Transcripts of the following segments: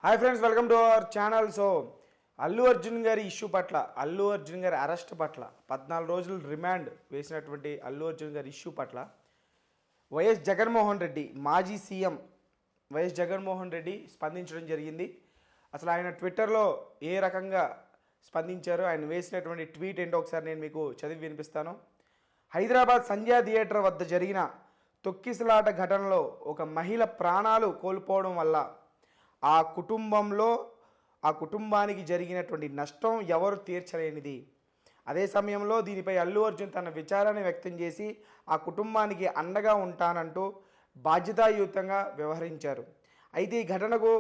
Hi friends, welcome to our channel. So Allu Arjun గారి issue పట్ల, అల్లు అర్జున్ గారి అరెస్ట్ పట్ల 14 రోజులు రిమాండ్ వేసినటువంటి అల్లు అర్జున్ గారి ఇష్యూ పట్ల వైఎస్ జగన్మోహన్ రెడ్డి, మాజీ సీఎం వైఎస్ జగన్మోహన్ రెడ్డి స్పందించడం జరిగింది. అసలు ఆయన ట్విట్టర్లో ఏ రకంగా స్పందించారో, ఆయన వేసినటువంటి ట్వీట్ ఏంటో ఒకసారి నేను మీకు చదివి వినిపిస్తాను. హైదరాబాద్ సంధ్యా థియేటర్ వద్ద జరిగిన తొక్కిసలాట ఘటనలో ఒక మహిళ ప్రాణాలు కోల్పోవడం వల్ల ఆ కుటుంబానికి జరిగినటువంటి నష్టం ఎవరు తీర్చలేనిది. అదే సమయంలో దీనిపై అల్లు అర్జున్ తన విచారాన్ని వ్యక్తం చేసి ఆ కుటుంబానికి అండగా ఉంటానంటూ బాధ్యతాయుతంగా వ్యవహరించారు. అయితే ఈ ఘటనకు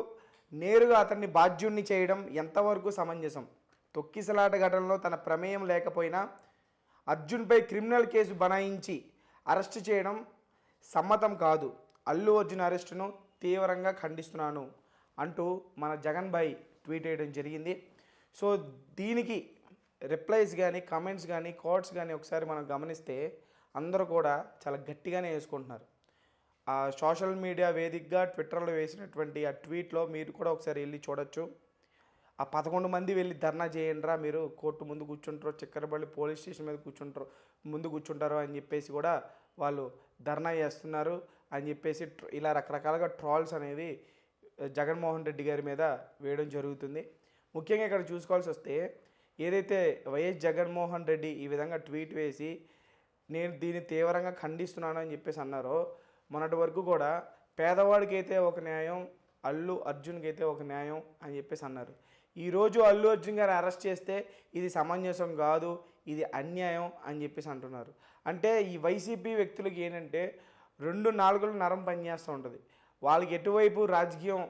నేరుగా అతన్ని బాధ్యుణ్ణి చేయడం ఎంతవరకు సమంజసం? తొక్కిసలాట ఘటనలో తన ప్రమేయం లేకపోయినా అర్జున్పై క్రిమినల్ కేసు బనాయించి అరెస్టు చేయడం సమ్మతం కాదు. అల్లు అర్జున్ అరెస్టును తీవ్రంగా ఖండిస్తున్నాను అంటూ మన జగన్ భాయ్ ట్వీట్ చేయడం జరిగింది. సో దీనికి రిప్లైస్ కానీ, కమెంట్స్ కానీ, కోట్స్ కానీ ఒకసారి మనం గమనిస్తే అందరూ కూడా చాలా గట్టిగానే వేసుకుంటున్నారు. ఆ సోషల్ మీడియా వేదికగా ట్విట్టర్లో వేసినటువంటి ఆ ట్వీట్లో మీరు కూడా ఒకసారి వెళ్ళి చూడొచ్చు. ఆ 11 మంది వెళ్ళి ధర్నా చేయండిరా, మీరు కోర్టు ముందు కూర్చుంటారో, చక్కెరపల్లి పోలీస్ స్టేషన్ మీద ముందు కూర్చుంటారో అని చెప్పేసి కూడా వాళ్ళు ధర్నా చేస్తున్నారు అని చెప్పేసి ఇలా రకరకాలుగా ట్రాల్స్ అనేవి జగన్మోహన్ రెడ్డి గారి మీద వేయడం జరుగుతుంది. ముఖ్యంగా ఇక్కడ చూసుకోవాల్సి వస్తే, ఏదైతే వైఎస్ జగన్మోహన్ రెడ్డి ఈ విధంగా ట్వీట్ వేసి నేను దీన్ని తీవ్రంగా ఖండిస్తున్నాను అని చెప్పేసి అన్నారో, మొన్నటి వరకు కూడా పేదవాడికి అయితే ఒక న్యాయం, అల్లు అర్జున్కి అయితే ఒక న్యాయం అని చెప్పేసి అన్నారు. ఈరోజు అల్లు అర్జున్ గారిని అరెస్ట్ చేస్తే ఇది సమంజసం కాదు, ఇది అన్యాయం అని చెప్పేసి అంటున్నారు. అంటే ఈ వైసీపీ వ్యక్తులకి ఏంటంటే 2 నాలుగులు నరం పనిచేస్తూ ఉంటుంది. వాళ్ళకి ఎటువైపు రాజకీయం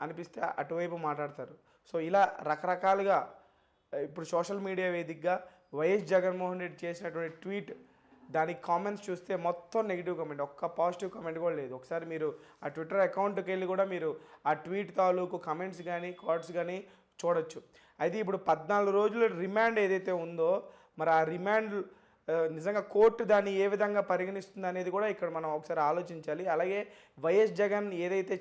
అనిపిస్తే అటువైపు మాట్లాడతారు. సో ఇలా రకరకాలుగా ఇప్పుడు సోషల్ మీడియా వేదికగా వైఎస్ జగన్మోహన్ రెడ్డి చేసినటువంటి ట్వీట్, దానికి కామెంట్స్ చూస్తే మొత్తం నెగిటివ్ కామెంట్, ఒక్క పాజిటివ్ కామెంట్ కూడా లేదు. ఒకసారి మీరు ఆ ట్విట్టర్ అకౌంట్కి వెళ్ళి కూడా మీరు ఆ ట్వీట్ తాలూకు కమెంట్స్ కానీ, కాట్స్ కానీ చూడొచ్చు. అయితే ఇప్పుడు 14 రోజుల రిమాండ్ ఏదైతే ఉందో, మరి ఆ రిమాండ్ నిజంగా కోర్టు దాన్ని ఏ విధంగా పరిగణిస్తుంది అనేది కూడా ఇక్కడ మనం ఒకసారి ఆలోచించాలి. అలాగే వైఎస్ జగన్ ఏదైతే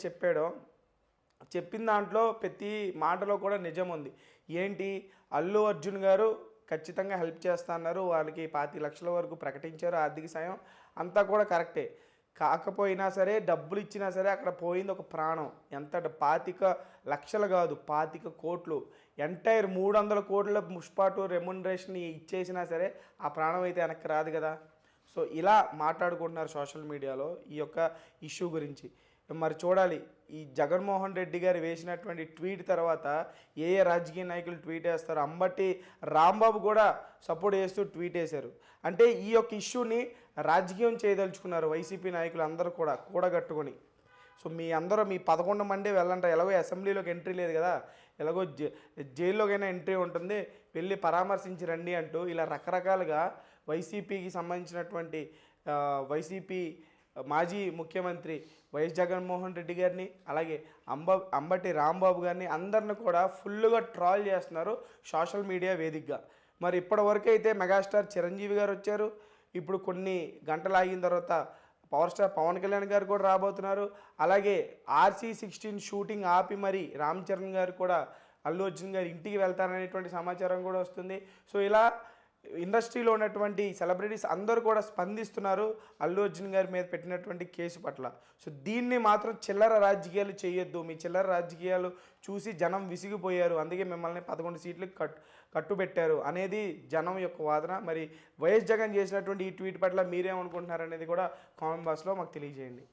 చెప్పిన దాంట్లో ప్రతి మాటలో కూడా నిజం ఉంది. ఏంటి, అల్లు అర్జున్ గారు ఖచ్చితంగా హెల్ప్ చేస్తా అన్నారు, వాళ్ళకి 25 లక్షల వరకు ప్రకటించారు ఆర్థిక సాయం, అంతా కూడా కరెక్టే. కాకపోయినా సరే, డబ్బులు ఇచ్చినా సరే అక్కడ పోయింది ఒక ప్రాణం. ఎంత 25 లక్షలు కాదు, 25 కోట్లు, ఎంటైర్ 300 కోట్ల ముష్పాటు రెమ్యునరేషన్ ఇచ్చేసినా సరే ఆ ప్రాణం అయితే వెనక్కి రాదు కదా. సో ఇలా మాట్లాడుకుంటున్నారు సోషల్ మీడియాలో ఈ యొక్క ఇష్యూ గురించి. మరి చూడాలి, ఈ జగన్మోహన్ రెడ్డి గారు వేసినటువంటి ట్వీట్ తర్వాత ఏ రాజకీయ నాయకులు ట్వీట్ వేస్తారు. అంబటి రాంబాబు కూడా సపోర్ట్ చేస్తూ ట్వీట్ వేశారు. అంటే ఈ యొక్క ఇష్యూని రాజకీయం చేయదలుచుకున్నారు వైసీపీ నాయకులు అందరూ కూడా కూడగట్టుకొని. సో మీ 11 మంది వెళ్ళంటారు, ఎలాగో అసెంబ్లీలోకి ఎంట్రీ లేదు కదా, ఎలాగో జైల్లోకైనా ఎంట్రీ ఉంటుంది, వెళ్ళి పరామర్శించి రండి అంటూ ఇలా రకరకాలుగా వైసీపీకి సంబంధించినటువంటి వైసీపీ మాజీ ముఖ్యమంత్రి వైఎస్ జగన్మోహన్ రెడ్డి గారిని, అలాగే అంబటి రాంబాబు గారిని అందరిని కూడా ఫుల్గా ట్రాల్ చేస్తున్నారు సోషల్ మీడియా వేదికగా. మరి ఇప్పటివరకు అయితే మెగాస్టార్ చిరంజీవి గారు వచ్చారు, ఇప్పుడు కొన్ని గంటలు ఆగిన తర్వాత పవర్ స్టార్ పవన్ కళ్యాణ్ గారు కూడా రాబోతున్నారు. అలాగే RC16 షూటింగ్ ఆపి మరి రామ్ చరణ్ గారు కూడా అల్లు అర్జున్ గారు ఇంటికి వెళ్తారనేటువంటి సమాచారం కూడా వస్తుంది. సో ఇలా ఇండస్ట్రీలో ఉన్నటువంటి సెలబ్రిటీస్ అందరూ కూడా స్పందిస్తున్నారు అల్లు అర్జున్ గారి మీద పెట్టినటువంటి కేసు పట్ల. సో దీన్ని మాత్రం చిల్లర రాజకీయాలు చేయొద్దు, మీ చిల్లర రాజకీయాలు చూసి జనం విసిగిపోయారు, అందుకే మిమ్మల్ని 11 సీట్లకు కట్టుబెట్టారు అనేది జనం యొక్క వాదన. మరి వైఎస్ జగన్ చేసినటువంటి ఈ ట్వీట్ పట్ల మీరేమనుకుంటున్నారు అనేది కూడా కామెంట్ బాక్స్లో మాకు తెలియజేయండి.